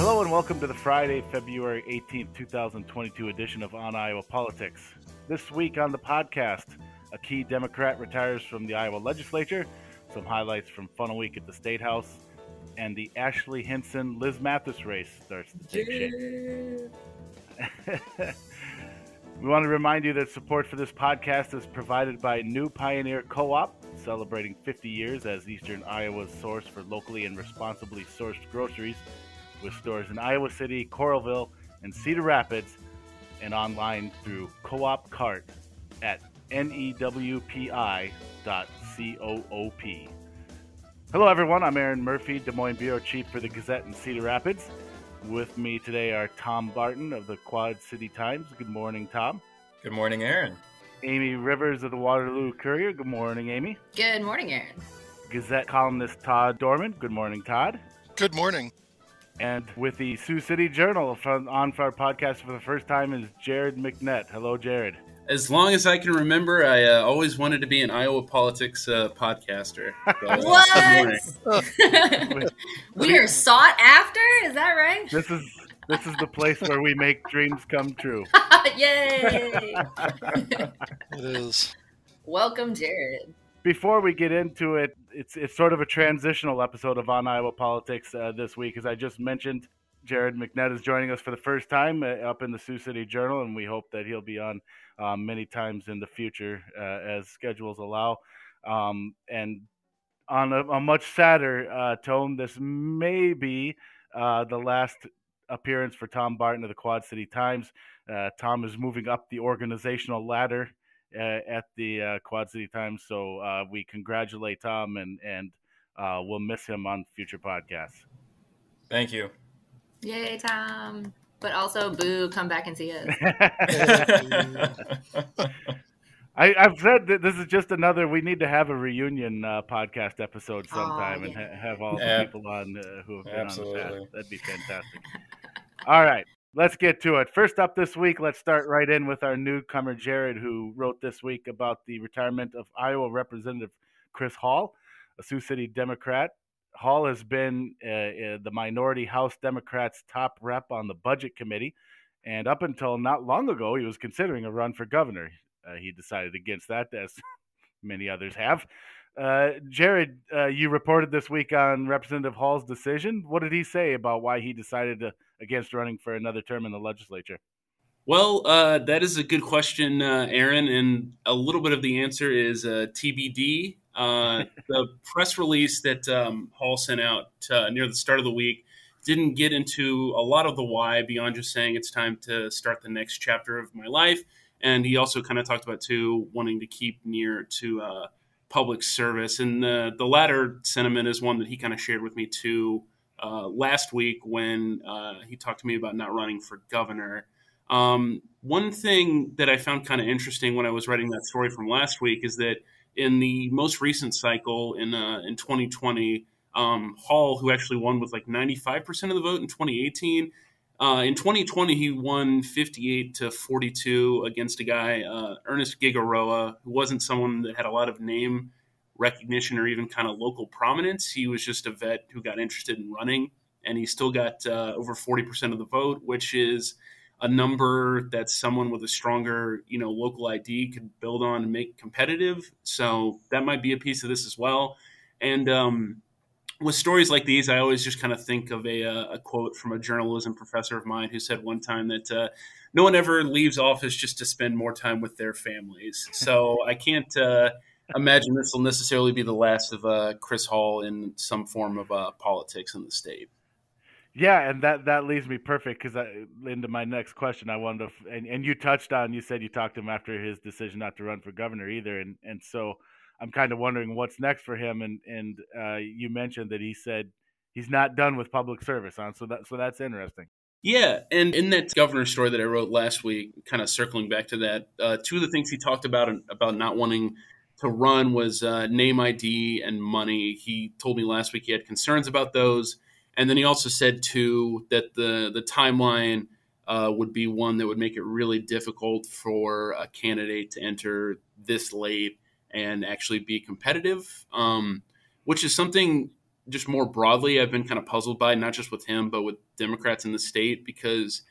Hello and welcome to the Friday, February 18th, 2022 edition of On Iowa Politics. This week on the podcast, a key Democrat retires from the Iowa Legislature, some highlights from Funnel Week at the Statehouse, and the Ashley Hinson-Liz Mathis race starts to take shape. We want to remind you that support for this podcast is provided by New Pioneer Co-op, celebrating 50 years as Eastern Iowa's source for locally and responsibly sourced groceries, with stores in Iowa City, Coralville, and Cedar Rapids, and online through Co-op Cart at newpi.coop. Hello, everyone. I'm Erin Murphy, Des Moines Bureau Chief for the Gazette in Cedar Rapids. With me today are Tom Barton of the Quad City Times. Good morning, Tom. Good morning, Erin. Amie Rivers of the Waterloo Courier. Good morning, Amie. Good morning, Erin. Gazette columnist Todd Dorman. Good morning, Todd. Good morning. And with the Sioux City Journal on for our podcast for the first time is Jared McNett. Hello, Jared. As long as I can remember, I always wanted to be an Iowa politics podcaster. So, what? We are sought after? Is that right? This is the place where we make dreams come true. Yay! It is. Welcome, Jared. Before we get into it, it's sort of a transitional episode of On Iowa Politics this week. As I just mentioned, Jared McNett is joining us for the first time up in the Sioux City Journal, and we hope that he'll be on many times in the future as schedules allow. And on a much sadder tone, this may be the last appearance for Tom Barton of the Quad City Times. Tom is moving up the organizational ladder at the Quad City Times, so we congratulate Tom, and we'll miss him on future podcasts. Thank you. Yay, Tom. But also, boo, come back and see us. I've said that this is just another, we need to have a reunion podcast episode sometime and have all the people on who have been on the past. That'd be fantastic. All right, let's get to it. First up this week, let's start right in with our newcomer, Jared, who wrote this week about the retirement of Iowa Representative Chris Hall, a Sioux City Democrat. Hall has been the minority House Democrats' top rep on the Budget Committee, and up until not long ago, he was considering a run for governor. He decided against that, as many others have. Jared, you reported this week on Representative Hall's decision. What did he say about why he decided against running for another term in the legislature? Well, that is a good question, Erin, and a little bit of the answer is TBD. The press release that Hall sent out near the start of the week didn't get into a lot of the why beyond just saying it's time to start the next chapter of my life. And he also kind of talked about, too, wanting to keep near to public service. And the latter sentiment is one that he kind of shared with me, too, last week when he talked to me about not running for governor. One thing that I found kind of interesting when I was writing that story from last week is that in the most recent cycle in 2020, Hall, who actually won with like 95% of the vote in 2018, in 2020 he won 58-42 against a guy, Ernest Gigaroa, who wasn't someone that had a lot of name recognition or even kind of local prominence. He was just a vet who got interested in running, and he still got over 40% of the vote, which is a number that someone with a stronger, local ID could build on and make competitive. So that might be a piece of this as well. And with stories like these, I always just kind of think of a quote from a journalism professor of mine who said one time that no one ever leaves office just to spend more time with their families. So I can't imagine this will necessarily be the last of Chris Hall in some form of politics in the state. Yeah, and that leads me perfect because into my next question. I wanted to, and you touched on, you said you talked to him after his decision not to run for governor either, and so I'm kind of wondering what's next for him. And you mentioned that he said he's not done with public service, so that's interesting. Yeah, and in that governor story that I wrote last week, kind of circling back to that, two of the things he talked about not wanting to run was name ID and money. He told me last week he had concerns about those. And then he also said, too, that the timeline would be one that would make it really difficult for a candidate to enter this late and actually be competitive, which is something just more broadly, I've been kind of puzzled by, not just with him, but with Democrats in the state, because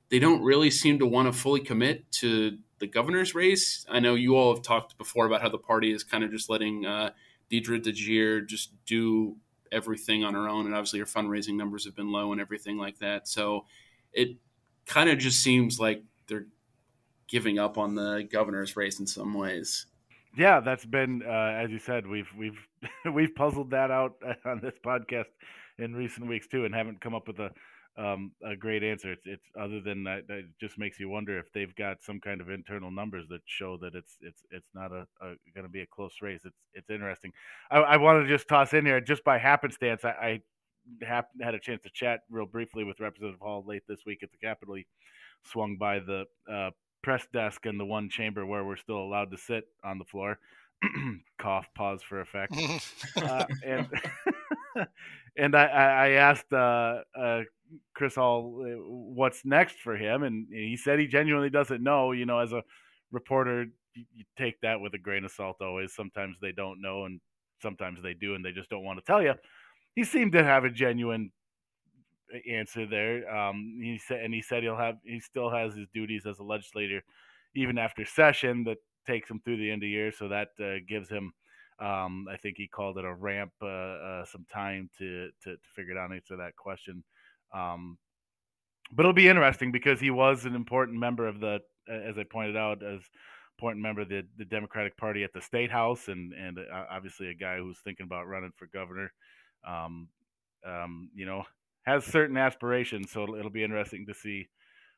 they don't really seem to want to fully commit to the governor's race. I know you all have talked before about how the party is kind of just letting Deidre DeGier just do everything on her own. And obviously her fundraising numbers have been low and everything like that. So it kind of just seems like they're giving up on the governor's race in some ways. Yeah, that's been, as you said, we've puzzled that out on this podcast in recent weeks too, and haven't come up with a great answer. It's other than that, it just makes you wonder if they've got some kind of internal numbers that show that it's not going to be a close race. It's interesting. I want to just toss in here, just by happenstance, I had a chance to chat real briefly with Representative Hall late this week at the Capitol. He swung by the press desk in the one chamber where we're still allowed to sit on the floor. Cough, pause for effect. And I asked Chris Hall what's next for him, and he said he genuinely doesn't know. You know, as a reporter, you take that with a grain of salt always. Sometimes they don't know, and sometimes they do, and they just don't want to tell you. He seemed to have a genuine answer there. He said he still has his duties as a legislator even after session that takes him through the end of the year. So that gives him, I think he called it a ramp, some time to figure it out and answer that question. But it'll be interesting because he was an important member of as I pointed out, as important member of the Democratic Party at the State House, and obviously a guy who's thinking about running for governor. You know, has certain aspirations, so it'll be interesting to see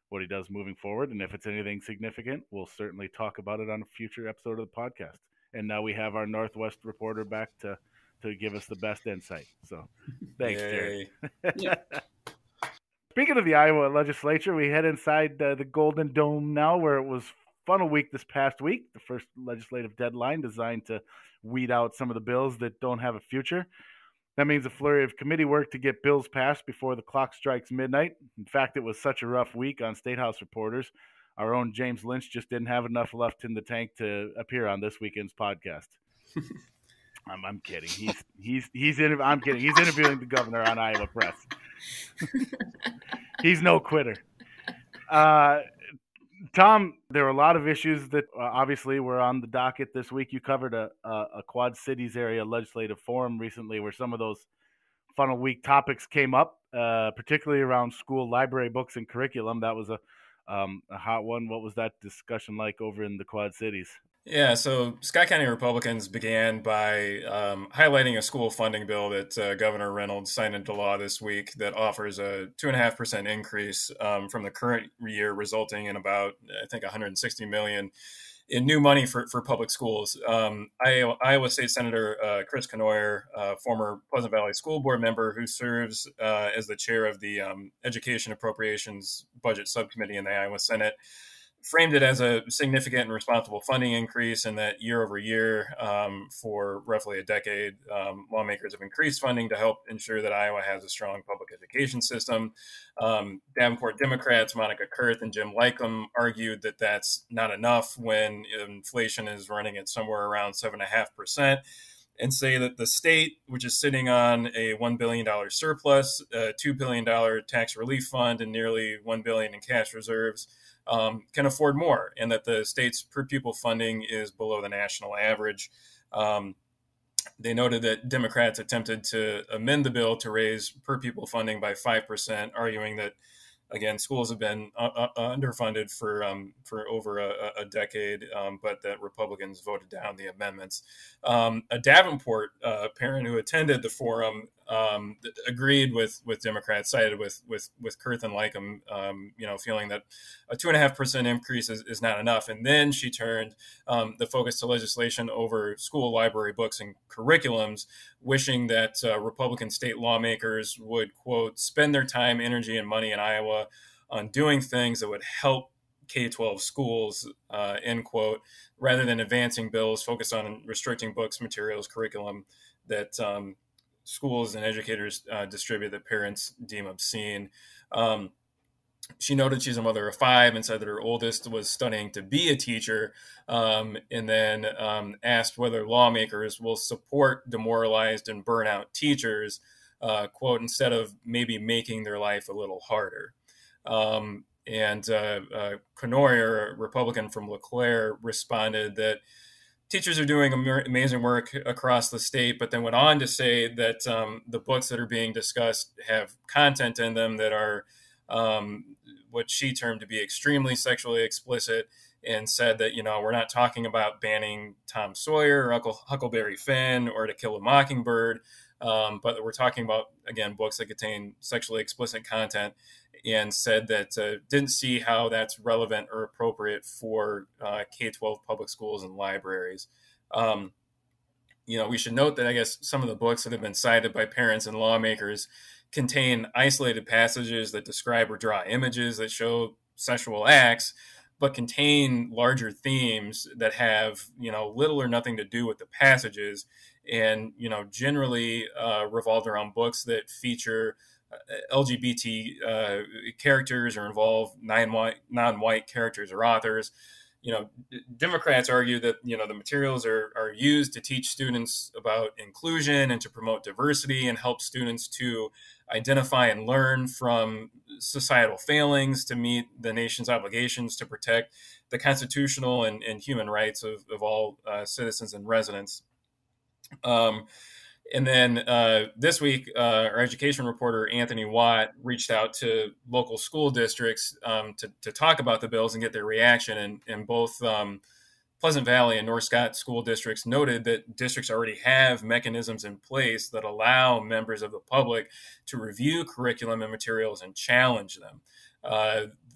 what he does moving forward. And if it's anything significant, we'll certainly talk about it on a future episode of the podcast. And now we have our Northwest reporter back to give us the best insight. So thanks, Terry. Speaking of the Iowa legislature, we head inside the Golden Dome now, where it was funnel week this past week, the first legislative deadline designed to weed out some of the bills that don't have a future. That means a flurry of committee work to get bills passed before the clock strikes midnight. In fact, it was such a rough week on State House reporters. Our own James Lynch just didn't have enough left in the tank to appear on this weekend's podcast. I'm kidding. I'm kidding. He's interviewing the governor on Iowa Press. He's no quitter. Tom, there were a lot of issues that obviously were on the docket this week. You covered a Quad Cities area legislative forum recently where some of those funnel week topics came up, particularly around school library books and curriculum. That was a hot one. What was that discussion like over in the Quad Cities? Yeah, so Scott County Republicans began by highlighting a school funding bill that Governor Reynolds signed into law this week that offers a 2.5% increase from the current year, resulting in about, I think, $160 million in new money for public schools. Iowa State Senator Chris Conoyer, former Pleasant Valley School Board member who serves as the chair of the Education Appropriations Budget Subcommittee in the Iowa Senate, framed it as a significant and responsible funding increase, and that year over year, for roughly a decade, lawmakers have increased funding to help ensure that Iowa has a strong public education system. Davenport Democrats Monica Kurth and Jim Lycum argued that that's not enough when inflation is running at somewhere around 7.5%. And say that the state, which is sitting on a $1 billion surplus, a $2 billion tax relief fund, and nearly $1 billion in cash reserves, can afford more, and that the state's per pupil funding is below the national average. They noted that Democrats attempted to amend the bill to raise per pupil funding by 5%, arguing that, again, schools have been underfunded for over a decade, but that Republicans voted down the amendments. A Davenport parent who attended the forum agreed with Democrats, sided with Kurth and Lycum, feeling that a 2.5% increase is not enough. And then she turned the focus to legislation over school library books and curriculums, wishing that Republican state lawmakers would, quote, spend their time, energy, and money in Iowa on doing things that would help K-12 schools, end quote, rather than advancing bills focused on restricting books, materials, curriculum that schools and educators distribute that parents deem obscene. She noted she's a mother of 5 and said that her oldest was studying to be a teacher, and then asked whether lawmakers will support demoralized and burnout teachers quote, instead of maybe making their life a little harder. Courier, a Republican from LeClaire, responded that teachers are doing amazing work across the state, but then went on to say that the books that are being discussed have content in them that are what she termed to be extremely sexually explicit, and said that, we're not talking about banning Tom Sawyer or Huckleberry Finn or To Kill a Mockingbird, but that we're talking about, again, books that contain sexually explicit content, and said that didn't see how that's relevant or appropriate for K-12 public schools and libraries. We should note that I guess some of the books that have been cited by parents and lawmakers contain isolated passages that describe or draw images that show sexual acts, but contain larger themes that have, little or nothing to do with the passages, and, generally revolved around books that feature LGBT characters or involve non-white characters or authors. Democrats argue that, the materials are used to teach students about inclusion and to promote diversity and help students to identify and learn from societal failings to meet the nation's obligations to protect the constitutional and human rights of all citizens and residents. And then this week, our education reporter, Anthony Watt, reached out to local school districts to talk about the bills and get their reaction. And both Pleasant Valley and North Scott school districts noted that districts already have mechanisms in place that allow members of the public to review curriculum and materials and challenge them.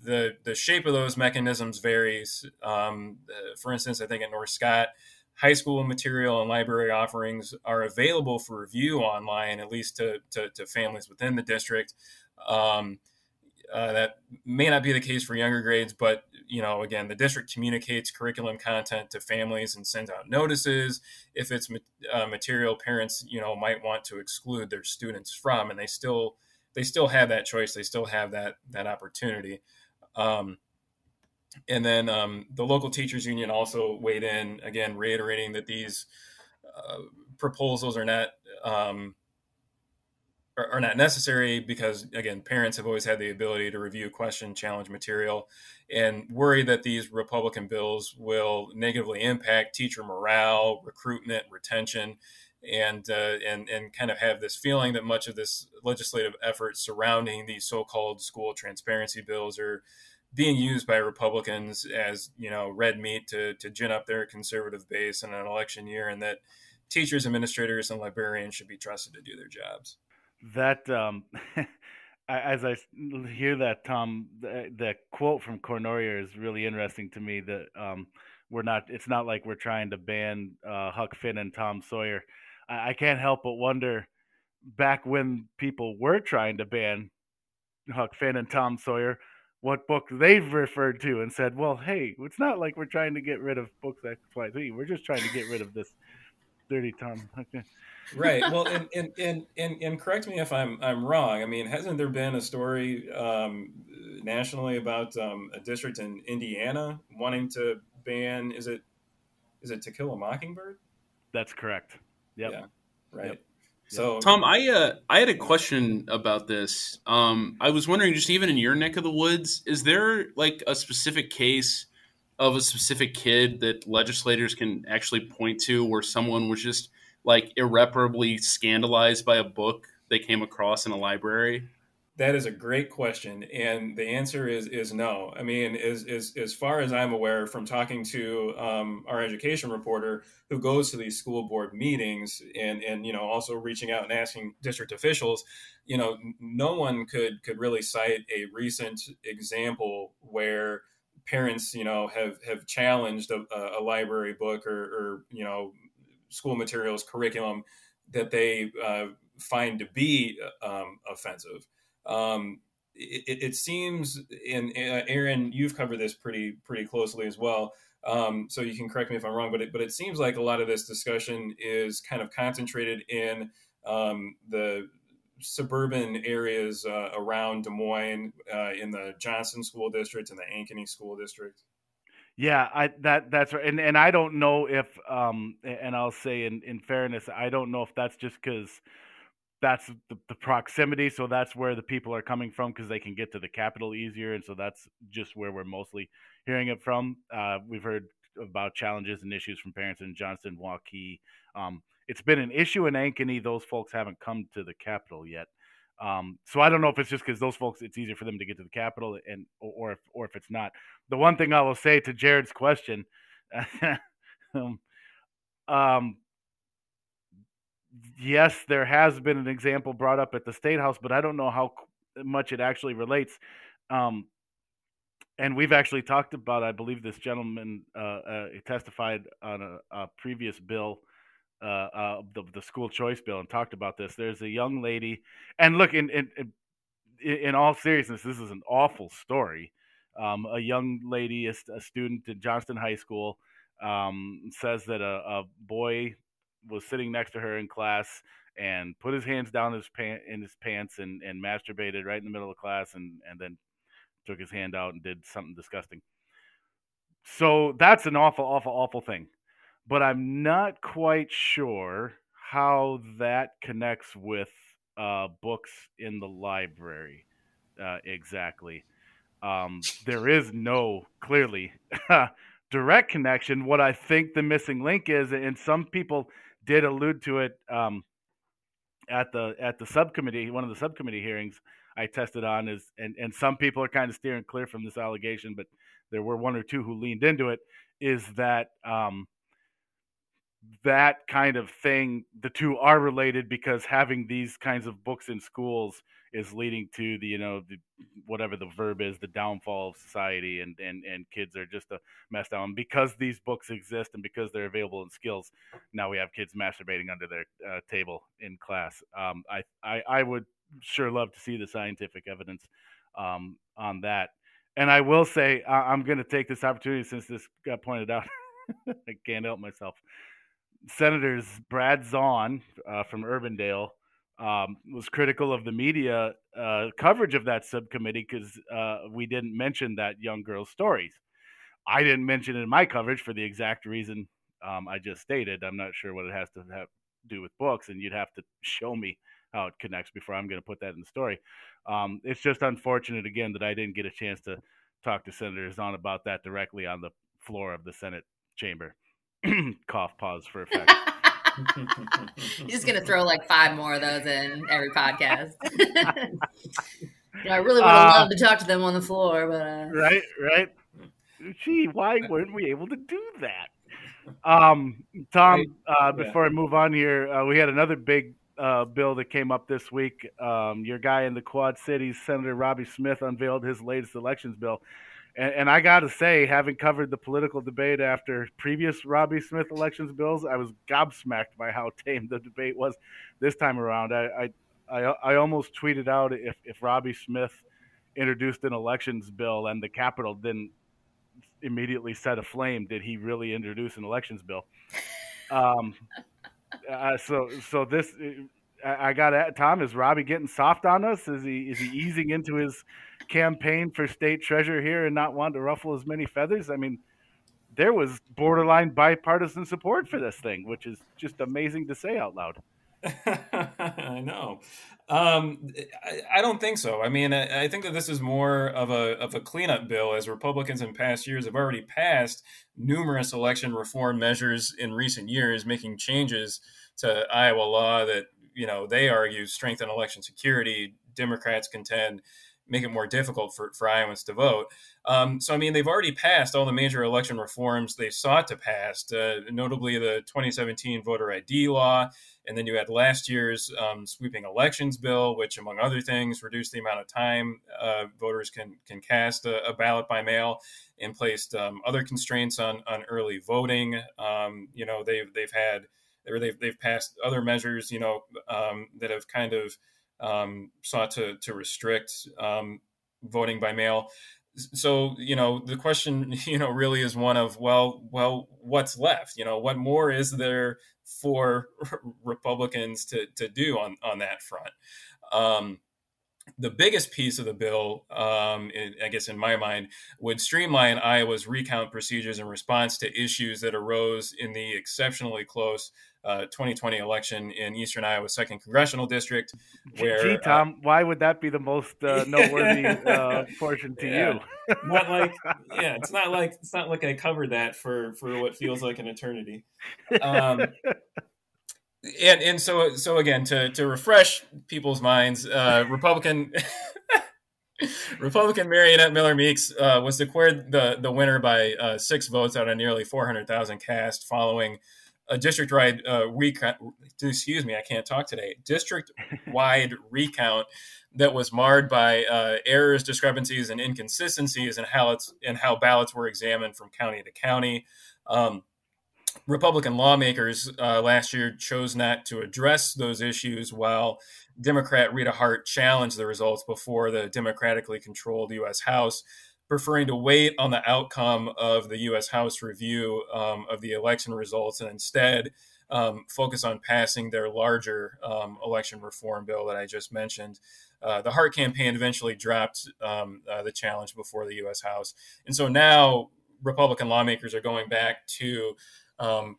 The shape of those mechanisms varies. For instance, I think at North Scott, high school material and library offerings are available for review online, at least to families within the district. That may not be the case for younger grades, but, again, the district communicates curriculum content to families and sends out notices if it's material parents, might want to exclude their students from, and they still have that choice. They still have that opportunity. And then the local teachers union also weighed in, again, reiterating that these proposals are not necessary because, again, parents have always had the ability to review, question, challenge material, and worry that these Republican bills will negatively impact teacher morale, recruitment, retention, and kind of have this feeling that much of this legislative effort surrounding these so-called school transparency bills are being used by Republicans as, red meat to gin up their conservative base in an election year, and that teachers, administrators, and librarians should be trusted to do their jobs. That, as I hear that, Tom, the quote from Courier is really interesting to me. That it's not like we're trying to ban Huck Finn and Tom Sawyer. I can't help but wonder, back when people were trying to ban Huck Finn and Tom Sawyer, what book they've referred to and said, well, hey, it's not like we're trying to get rid of books X, Y, Z. We're just trying to get rid of this dirty Tom. Okay. Right. Well, and correct me if I'm wrong. I mean, hasn't there been a story nationally about a district in Indiana wanting to ban, is it To Kill a Mockingbird? That's correct. Yep. Yeah. Right. Yep. So, Tom, I had a question about this. I was wondering, just even in your neck of the woods, is there like a specific case of a specific kid that legislators can actually point to where someone was just like irreparably scandalized by a book they came across in a library? That is a great question, and the answer is no. I mean, as far as I'm aware, from talking to our education reporter who goes to these school board meetings and also reaching out and asking district officials, no one could really cite a recent example where parents have challenged a library book or school materials curriculum that they find to be offensive. It seems, and Erin, you've covered this pretty closely as well, so you can correct me if I'm wrong, but it seems like a lot of this discussion is kind of concentrated in the suburban areas around Des Moines, in the Johnson School District and the Ankeny School District. Yeah, that's right, and I don't know if, and I'll say in fairness, I don't know if that's just because that's the proximity. So that's where the people are coming from because they can get to the Capitol easier. And so that's just where we're mostly hearing it from. We've heard about challenges and issues from parents in Johnston, Waukee. It's been an issue in Ankeny. Those folks haven't come to the Capitol yet. So I don't know if it's just because those folks, it's easier for them to get to the Capitol, or if it's not. The one thing I will say to Jared's question, yes, there has been an example brought up at the State House, but I don't know how much it actually relates. And we've actually talked about, I believe this gentleman testified on a previous bill, the school choice bill, and talked about this. There's a young lady, and look, in all seriousness, this is an awful story. A young lady, a student at Johnston High School, says that a boy was sitting next to her in class and put his hands down in his pants and masturbated right in the middle of class, and then took his hand out and did something disgusting. So that's an awful, awful, awful thing. But I'm not quite sure how that connects with books in the library exactly. There is no clearly direct connection. What I think the missing link is, and some people did allude to it at the subcommittee, one of the subcommittee hearings I tested on, is, and some people are kind of steering clear from this allegation, but there were one or two who leaned into it, is that that kind of thing, the two are related, because having these kinds of books in schools is leading to the whatever the verb is, the downfall of society, and kids are just a mess down. Because these books exist and because they're available in skills, now we have kids masturbating under their table in class. I would sure love to see the scientific evidence on that. And I will say, I'm going to take this opportunity, since this got pointed out. I can't help myself. Senators Brad Zahn from Urbandale was critical of the media coverage of that subcommittee because we didn't mention that young girl's stories. I didn't mention it in my coverage for the exact reason I just stated. I'm not sure what it has to do with books, and you'd have to show me how it connects before I'm going to put that in the story. It's just unfortunate, again, that I didn't get a chance to talk to Senator Zahn about that directly on the floor of the Senate chamber. Cough, pause for effect. You're just going to throw like 5 more of those in every podcast. I really would have loved to talk to them on the floor, but right. Gee, why weren't we able to do that? Tom, before I move on here, we had another big bill that came up this week. Your guy in the Quad Cities, Senator Robbie Smith, unveiled his latest elections bill. And I got to say, having covered the political debate after previous Robbie Smith elections bills, I was gobsmacked by how tame the debate was this time around. I almost tweeted out, if Robbie Smith introduced an elections bill and the Capitol didn't immediately set aflame, did he really introduce an elections bill? So this, I got Tom. Is Robbie getting soft on us? Is he easing into his campaign for state treasurer here and not wanting to ruffle as many feathers? I mean, there was borderline bipartisan support for this thing, which is just amazing to say out loud. I know. I don't think so. I mean, I think that this is more of a cleanup bill, as Republicans in past years have already passed numerous election reform measures in recent years, making changes to Iowa law that, they argue strengthen election security. Democrats contend make it more difficult for Iowans to vote. So, I mean, they've already passed all the major election reforms they sought to pass, notably the 2017 voter ID law. And then you had last year's sweeping elections bill, which, among other things, reduced the amount of time voters can cast a ballot by mail, and placed other constraints on early voting. They've passed other measures, that have kind of sought to restrict voting by mail. So, the question, really is one of, well, what's left? What more is there for Republicans to do on that front? The biggest piece of the bill, I guess in my mind, would streamline Iowa's recount procedures in response to issues that arose in the exceptionally close 2020 election in Eastern Iowa's 2nd Congressional District. Where, Tom, why would that be the most noteworthy portion to you? Not like, it's not like I covered that for what feels like an eternity. And so again, to refresh people's minds, Republican Marionette Miller Meeks was declared the winner by 6 votes out of nearly 400,000 cast, following a district-wide district-wide recount that was marred by errors, discrepancies, and inconsistencies in how ballots were examined from county to county. Republican lawmakers last year chose not to address those issues, while Democrat Rita Hart challenged the results before the democratically controlled U.S. House, preferring to wait on the outcome of the U.S. House review of the election results and instead focus on passing their larger election reform bill that I just mentioned. The Hart campaign eventually dropped the challenge before the U.S. House. And so now Republican lawmakers are going back to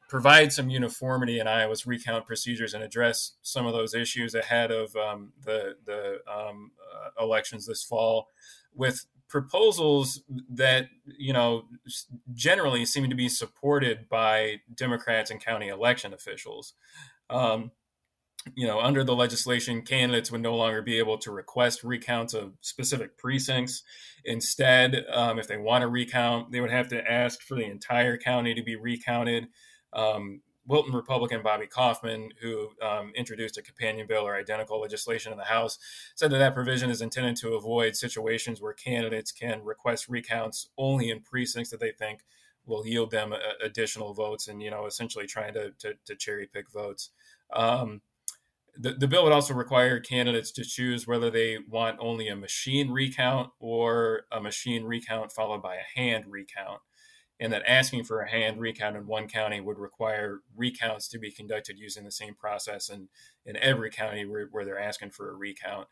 provide some uniformity in Iowa's recount procedures and address some of those issues ahead of the elections this fall, with proposals that, generally seem to be supported by Democrats and county election officials. Under the legislation, candidates would no longer be able to request recounts of specific precincts. Instead, if they want to recount, they would have to ask for the entire county to be recounted. Wilton Republican Bobby Kaufman, who introduced a companion bill or identical legislation in the House, said that provision is intended to avoid situations where candidates can request recounts only in precincts that they think will yield them additional votes, and essentially trying to cherry pick votes. The bill would also require candidates to choose whether they want only a machine recount or a machine recount followed by a hand recount, and that asking for a hand recount in one county would require recounts to be conducted using the same process in every county where they're asking for a recount.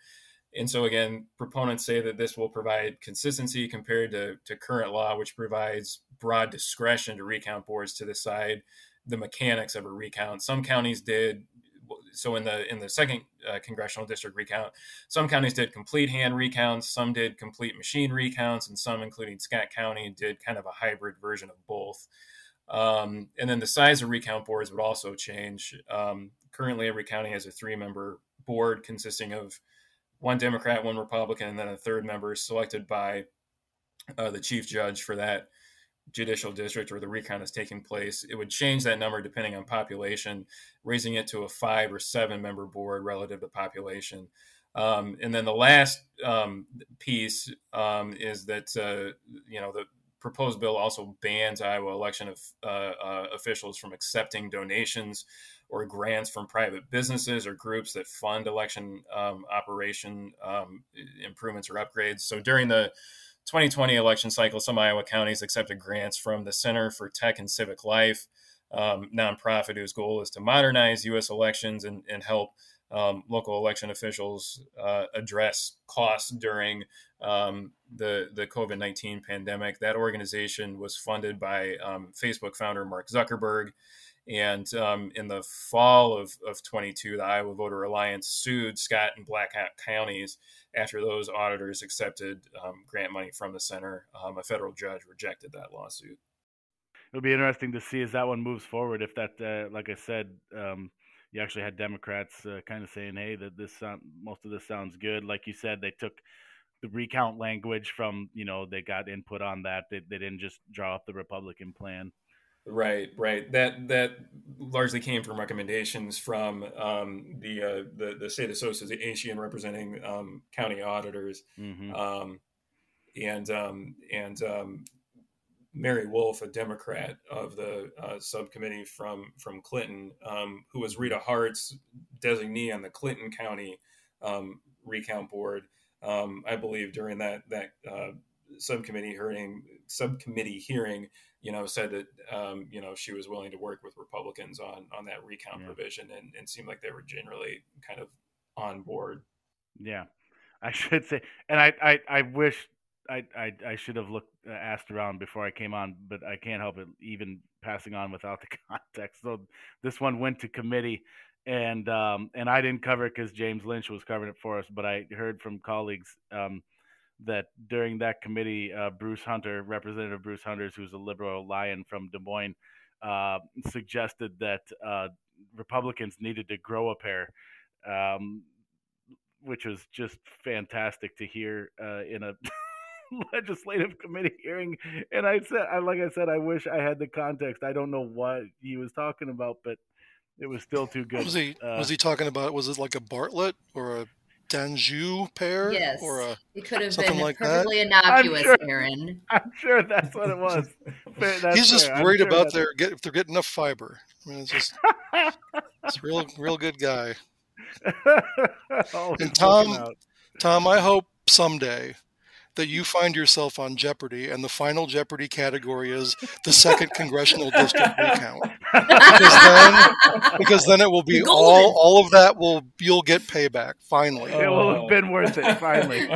And so, again, proponents say that this will provide consistency compared to current law, which provides broad discretion to recount boards to decide the mechanics of a recount. Some counties did. So in the 2nd congressional district recount, some counties did complete hand recounts, some did complete machine recounts, and some, including Scott County, did kind of a hybrid version of both. And then the size of recount boards would also change. Currently, every county has a 3-member board consisting of 1 Democrat, 1 Republican, and then a 3rd member selected by the chief judge for that judicial district where the recount is taking place. It would change that number depending on population, raising it to a 5 or 7 member board relative to population. And then the last piece is that the proposed bill also bans Iowa election officials from accepting donations or grants from private businesses or groups that fund election operation improvements or upgrades. So during the 2020 election cycle, some Iowa counties accepted grants from the Center for Tech and Civic Life, nonprofit whose goal is to modernize U.S. elections and help local election officials address costs during the COVID-19 pandemic. That organization was funded by Facebook founder Mark Zuckerberg. And in the fall of 22, the Iowa Voter Alliance sued Scott and Black Hat counties after those auditors accepted grant money from the center. A federal judge rejected that lawsuit. It'll be interesting to see as that one moves forward. If that, like I said, you actually had Democrats kind of saying, "Hey, that most of this sounds good." Like you said, they took the recount language from, they got input on that. They didn't just draw up the Republican plan. Right. That largely came from recommendations from the state association representing county auditors, and Mary Wolf, a Democrat of the subcommittee from Clinton, who was Rita Hart's designee on the Clinton County recount board. I believe during that subcommittee hearing, said that, she was willing to work with Republicans on that recount provision and seemed like they were generally kind of on board. Yeah. I should say, and I wish I should have asked around before I came on, but I can't help it. Even passing on without the context. So this one went to committee, and I didn't cover it because James Lynch was covering it for us. But I heard from colleagues that during that committee, Representative Bruce Hunters, who's a liberal lion from Des Moines, suggested that Republicans needed to grow a pair. Which was just fantastic to hear in a legislative committee hearing. And I said, I wish I had the context. I don't know what he was talking about, but it was still too good. Was he talking about? Was it like a Bartlett or a Danjou pair? Yes, or it could have something been like perfectly innocuous, Erin. I'm sure that's what it was. He's just worried about if they're getting enough fiber. I mean, it's a real good guy. And Tom, I hope someday that you find yourself on Jeopardy and the final Jeopardy category is the 2nd Congressional District recount. Because then it will be all of that you'll get payback finally. It will have been worth it finally.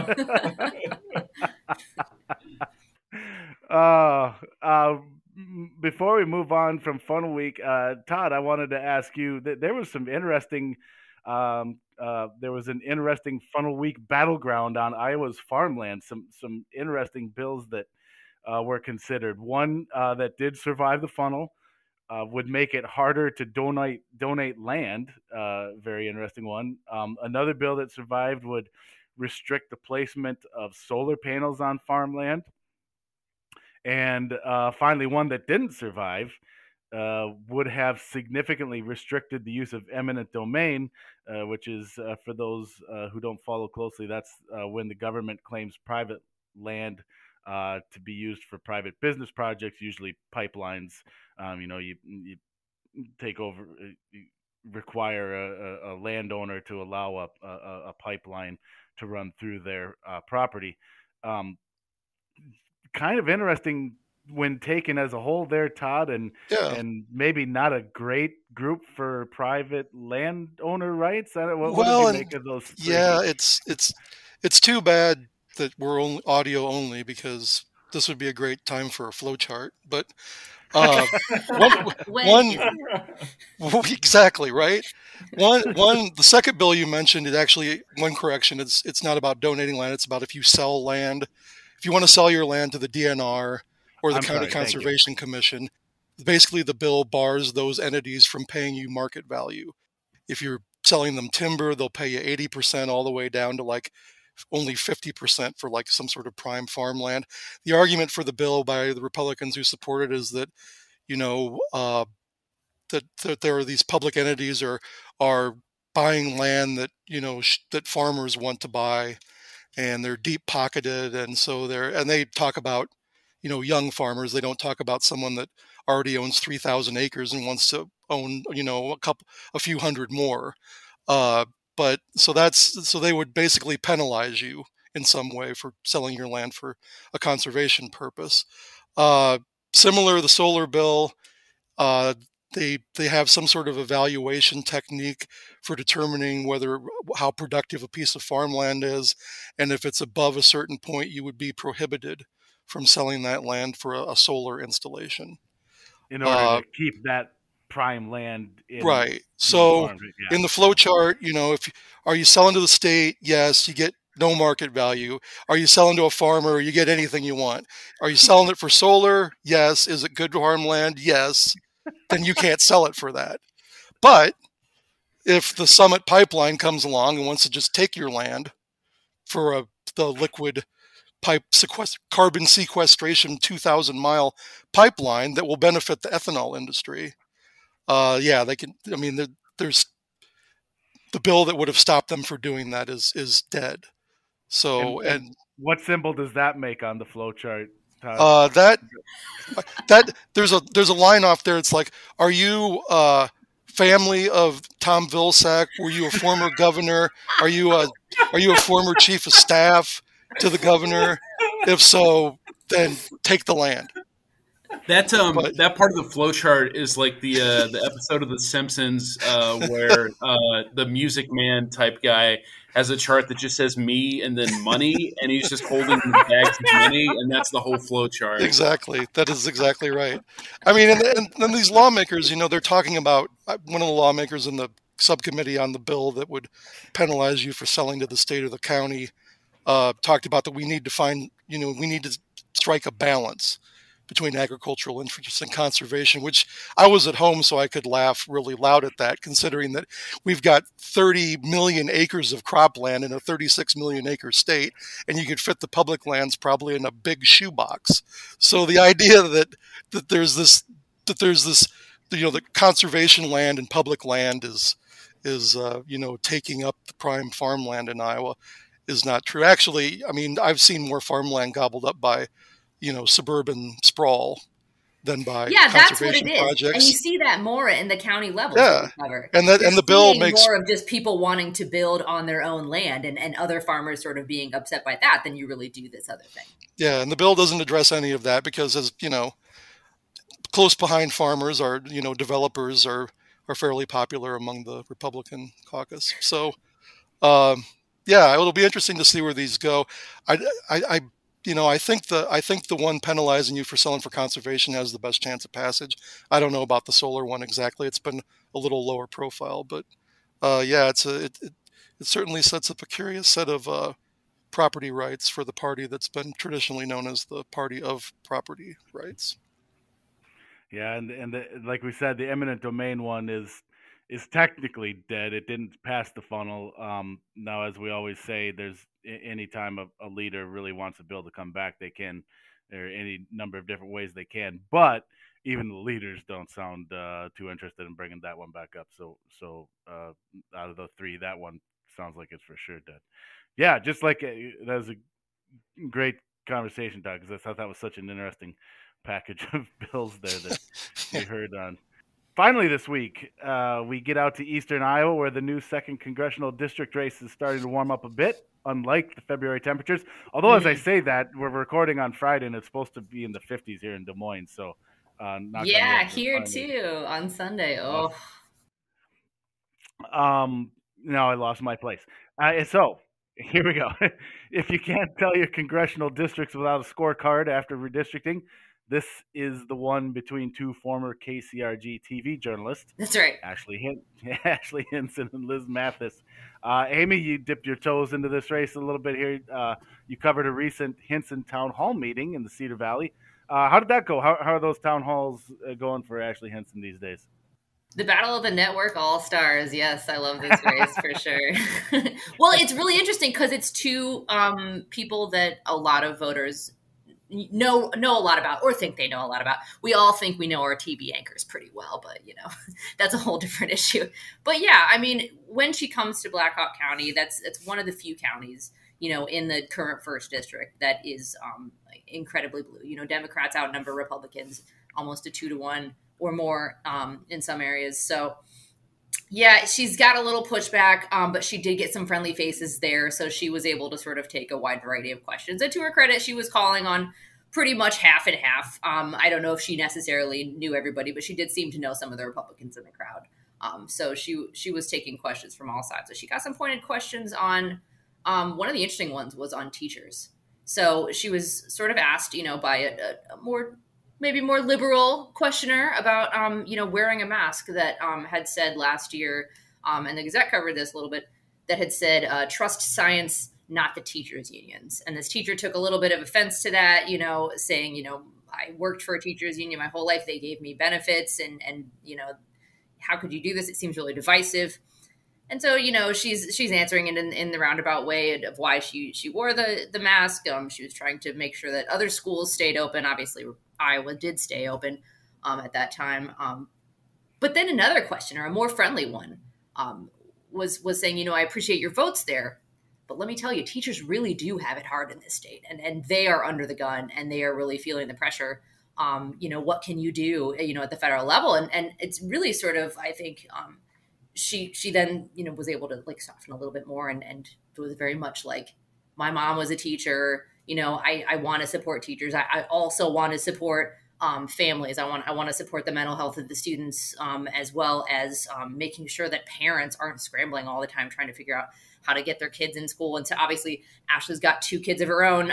Before we move on from Funnel Week, Todd, I wanted to ask you that there was some interesting there was an interesting Funnel Week battleground on Iowa's farmland. Some interesting bills that were considered. One that did survive the funnel would make it harder to donate land. Very interesting one. Another bill that survived would restrict the placement of solar panels on farmland. And finally, one that didn't survive would have significantly restricted the use of eminent domain, which is, for those who don't follow closely, that's when the government claims private land to be used for private business projects, usually pipelines. You take over, you require a landowner to allow a pipeline to run through their property. Kind of interesting when taken as a whole there, Todd, and maybe not a great group for private landowner rights. What did you make of those three? Yeah, it's too bad that we're only audio only, because this would be a great time for a flow chart. But one exactly right. The second bill you mentioned, it actually, one correction, it's not about donating land. It's about if you sell land. If you want to sell your land to the DNR or the County Conservation Commission, basically the bill bars those entities from paying you market value. If you're selling them timber, they'll pay you 80% all the way down to like only 50% for like some sort of prime farmland. The argument for the bill by the Republicans who support it is that, that there are these public entities are buying land that, that farmers want to buy, and they're deep pocketed. And so they talk about, young farmers. They don't talk about someone that already owns 3,000 acres and wants to own, a few hundred more. But so they would basically penalize you in some way for selling your land for a conservation purpose. Similar, the solar bill, they have some sort of evaluation technique for determining how productive a piece of farmland is, and if it's above a certain point, you would be prohibited from selling that land for a solar installation. In order to keep that prime land right. So in the flow chart, are you selling to the state? Yes, you get no market value. Are you selling to a farmer? You get anything you want. Are you selling it for solar? Yes. Is it good farmland? Yes. Then you can't sell it for that. But if the Summit Pipeline comes along and wants to just take your land for the liquid carbon sequestration 2,000-mile pipeline that will benefit the ethanol industry, they can. I mean, there's the bill that would have stopped them for doing that is dead. So, and what symbol does that make on the flow chart? That there's a line off there. It's like, are you family of Tom Vilsack? Were you a former governor? Are you a former chief of staff to the governor? If so, then take the land. That part of the flow chart is like the episode of The Simpsons where the Music Man type guy has a chart that just says me and then money, and he's just holding the bags of money, and that's the whole flow chart. Exactly. That is exactly right. I mean, and these lawmakers, they're talking about one of the lawmakers in the subcommittee on the bill that would penalize you for selling to the state or the county, talked about that we need to strike a balance between agricultural interests and conservation, which I was at home, so I could laugh really loud at that, considering that we've got 30 million acres of cropland in a 36 million acre state, and you could fit the public lands probably in a big shoebox. So the idea that there's this that conservation land and public land is taking up the prime farmland in Iowa is not true. Actually, I mean, I've seen more farmland gobbled up by suburban sprawl than by that's what it is. projects. And you see that more in the county level. Yeah, and the bill makes more of just people wanting to build on their own land and other farmers sort of being upset by that than you really do this other thing. Yeah, and the bill doesn't address any of that because, as close behind farmers are developers are fairly popular among the Republican caucus. So, it'll be interesting to see where these go. I think the one penalizing you for selling for conservation has the best chance of passage. I don't know about the solar one exactly. It's been a little lower profile, but it certainly sets up a curious set of property rights for the party that's been traditionally known as the party of property rights. Yeah, like we said, the eminent domain one is technically dead. It didn't pass the funnel. Now, as we always say, there's anytime a leader really wants a bill to come back, they can. There are any number of different ways they can. But even the leaders don't sound too interested in bringing that one back up. So out of the three, that one sounds like it's for sure dead. Yeah, just like that was a great conversation, Doug, because I thought that was such an interesting package of bills there that we heard on. Finally this week, we get out to eastern Iowa where the new 2nd Congressional District race is starting to warm up a bit, unlike the February temperatures. Although, as I say that, we're recording on Friday and it's supposed to be in the 50s here in Des Moines. So, here too on Sunday. Oh. Now I lost my place. So, here we go. If you can't tell your congressional districts without a scorecard after redistricting, this is the one between two former KCRG TV journalists. That's right. Ashley Hinson and Liz Mathis. Amie, you dipped your toes into this race a little bit here. You covered a recent Hinson town hall meeting in the Cedar Valley. How did that go? How are those town halls going for Ashley Hinson these days? The Battle of the Network All-Stars. Yes, I love this race for sure. Well, it's really interesting because it's two people that a lot of voters know a lot about or think they know a lot about. We all think we know our TV anchors pretty well, but that's a whole different issue. But yeah, I mean, when she comes to Black Hawk County, it's one of the few counties, in the current 1st district that is incredibly blue. Democrats outnumber Republicans almost a 2-to-1 or more in some areas. So yeah, she's got a little pushback, but she did get some friendly faces there. So she was able to sort of take a wide variety of questions. And to her credit, she was calling on pretty much half and half. I don't know if she necessarily knew everybody, but she did seem to know some of the Republicans in the crowd. So she was taking questions from all sides. So she got some pointed questions on, one of the interesting ones was on teachers. So she was sort of asked, by a maybe more liberal questioner about, wearing a mask that had said last year, and the Gazette covered this a little bit, that had said, trust science, not the teachers' unions. And this teacher took a little bit of offense to that, saying, I worked for a teachers' union my whole life. They gave me benefits and how could you do this? It seems really divisive. And so, she's answering it in the roundabout way of why she wore the mask. She was trying to make sure that other schools stayed open. Obviously, Iowa did stay open at that time. But then another questioner, a more friendly one, was saying, I appreciate your votes there, but let me tell you, teachers really do have it hard in this state, and they are under the gun, and they are really feeling the pressure. What can you do, at the federal level? And it's really sort of, I think, she then, was able to soften a little bit more, and it was very much like, my mom was a teacher. I want to support teachers. I also want to support families. I want to support the mental health of the students, as well as making sure that parents aren't scrambling all the time trying to figure out how to get their kids in school. And so obviously Ashley's got 2 kids of her own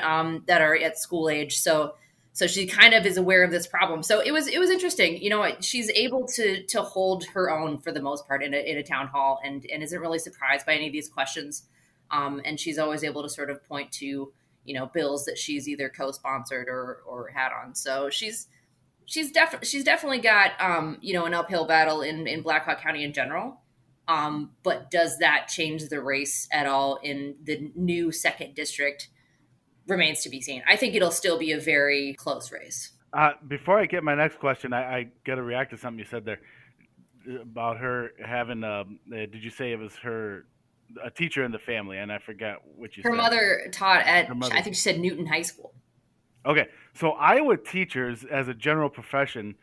that are at school age. So she kind of is aware of this problem. So it was interesting. She's able to hold her own for the most part in a town hall and isn't really surprised by any of these questions. And she's always able to sort of point to, bills that she's either co-sponsored or had on. So she's definitely got, an uphill battle in Black Hawk County in general. But does that change the race at all in the new 2nd district? Remains to be seen. I think it'll still be a very close race. Before I get my next question, I got to react to something you said there about her having, did you say it was a teacher in the family? And I forgot what you said. Her mother taught at, I think she said Newton High School. Okay. So Iowa teachers as a general profession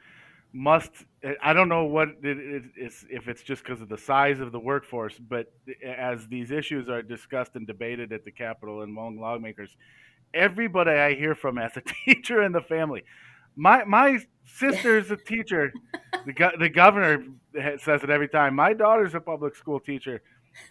I don't know what it is, if it's just because of the size of the workforce, but as these issues are discussed and debated at the Capitol and among lawmakers, everybody I hear from as a teacher in the family, my sister's a teacher. The governor says it every time. My daughter's a public school teacher.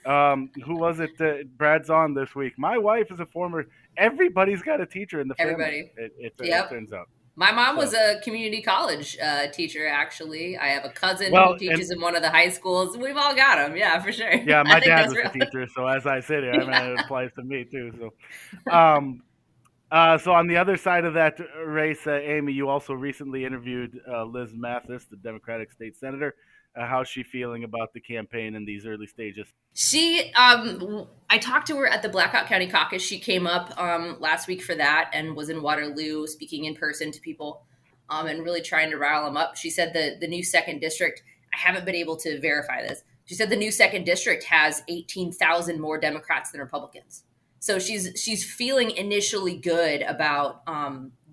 Who was it that Brad's on this week? My wife is a former. Everybody's got a teacher in the family. Everybody. It turns out. My mom was a community college teacher, actually. I have a cousin who teaches in one of the high schools. We've all got them. Yeah, for sure. Yeah, my dad was a teacher, so as I sit here, it applies to me too. So, so on the other side of that race, Amie, you also recently interviewed Liz Mathis, the Democratic state senator. How's she feeling about the campaign in these early stages? I talked to her at the Black Hawk County caucus. She came up last week for that and was in Waterloo speaking in person to people and really trying to rile them up. She said the new 2nd district, I haven't been able to verify this. She said the new 2nd district has 18,000 more Democrats than Republicans. So she's feeling initially good about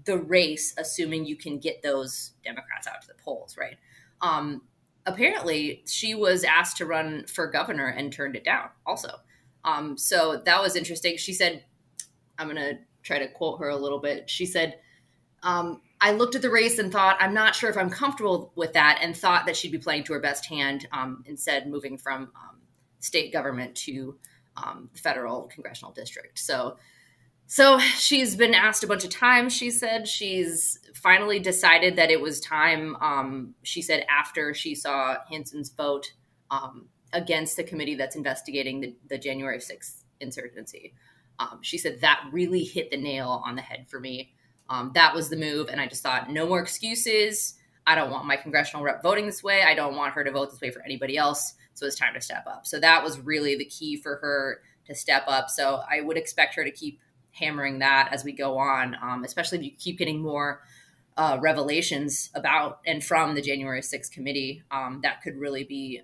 the race, assuming you can get those Democrats out to the polls, right? Apparently, she was asked to run for governor and turned it down also. So that was interesting. She said, I'm going to try to quote her a little bit. She said, I looked at the race and thought, I'm not sure if I'm comfortable with that, and thought that she'd be playing to her best hand, instead moving from state government to federal congressional district. So she's been asked a bunch of times. She said she's finally decided that it was time. She said after she saw Hinson's vote against the committee that's investigating the January 6th insurgency. She said that really hit the nail on the head for me. That was the move. And I just thought, no more excuses. I don't want my congressional rep voting this way. I don't want her to vote this way for anybody else. So it's time to step up. So that was really the key for her to step up. So I would expect her to keep hammering that as we go on, especially if you keep getting more revelations about and from the January 6th committee. That could really be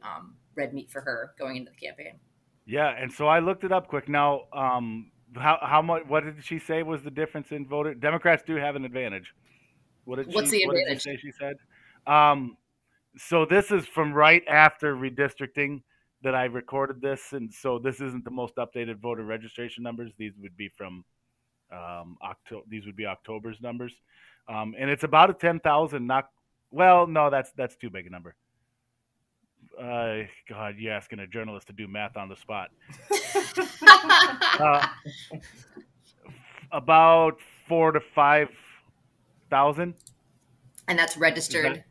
red meat for her going into the campaign. Yeah, and so I looked it up quick. Now, how much? What did she say was the difference in voter? Democrats do have an advantage. What's the advantage? What did she say? She said. So this is from right after redistricting that I recorded this, and so this isn't the most updated voter registration numbers. These would be from October. These would be October's numbers, and it's about a 10,000. No, that's too big a number. God, you're asking a journalist to do math on the spot. About 4,000 to 5,000, and that's registered.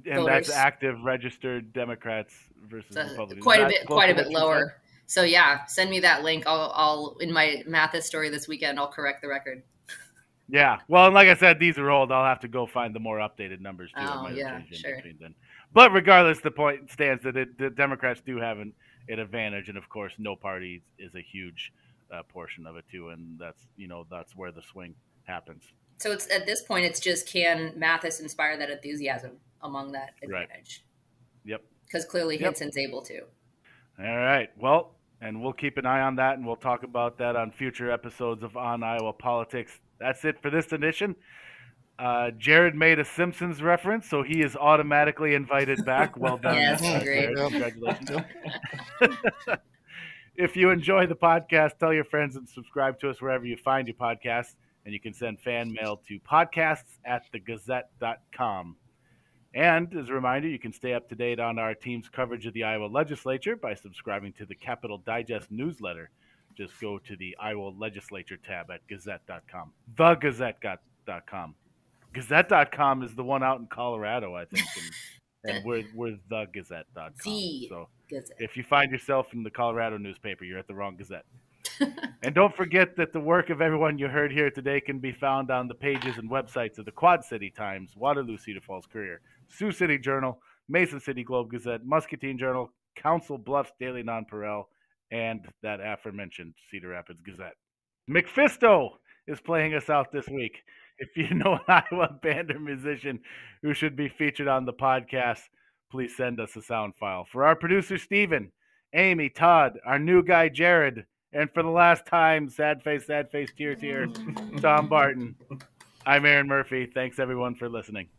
And voters. That's active registered Democrats versus Republicans. Quite a bit lower. So yeah, send me that link. I'll in my Mathis story this weekend, I'll correct the record. Yeah. Well, and like I said, these are old. I'll have to go find the more updated numbers too. Oh, yeah, sure. Then. But regardless, the point stands that the Democrats do have an advantage, and of course, no party is a huge portion of it too, and that's where the swing happens. So it's at this point, it's just, can Mathis inspire that enthusiasm among that advantage? Right. Yep. Because clearly Hinson's able to. All right. Well, and we'll keep an eye on that, and we'll talk about that on future episodes of On Iowa Politics. That's it for this edition. Jared made a Simpsons reference, so he is automatically invited back. Well done. Yes, great. Congratulations. If you enjoy the podcast, tell your friends and subscribe to us wherever you find your podcasts. And you can send fan mail to podcasts@thegazette.com. And as a reminder, you can stay up to date on our team's coverage of the Iowa Legislature by subscribing to the Capitol Digest newsletter. Just go to the Iowa Legislature tab at gazette.com. Thegazette.com. Gazette.com is the one out in Colorado, I think. And we're thegazette.com. So Gazette. If you find yourself in the Colorado newspaper, you're at the wrong Gazette. And don't forget that the work of everyone you heard here today can be found on the pages and websites of the Quad City Times, Waterloo Cedar-Falls Courier, Sioux City Journal, Mason City Globe Gazette, Muscatine Journal, Council Bluffs Daily Nonpareil, and that aforementioned Cedar Rapids Gazette. McPhisto is playing us out this week. If you know an Iowa band or musician who should be featured on the podcast, please send us a sound file. For our producer, Steven, Amie, Todd, our new guy, Jared, and for the last time, sad face, tear, Tom Barton, I'm Erin Murphy. Thanks, everyone, for listening.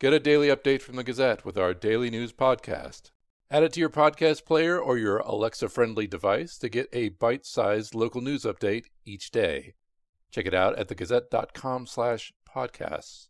Get a daily update from the Gazette with our daily news podcast. Add it to your podcast player or your Alexa-friendly device to get a bite-sized local news update each day. Check it out at thegazette.com/podcasts.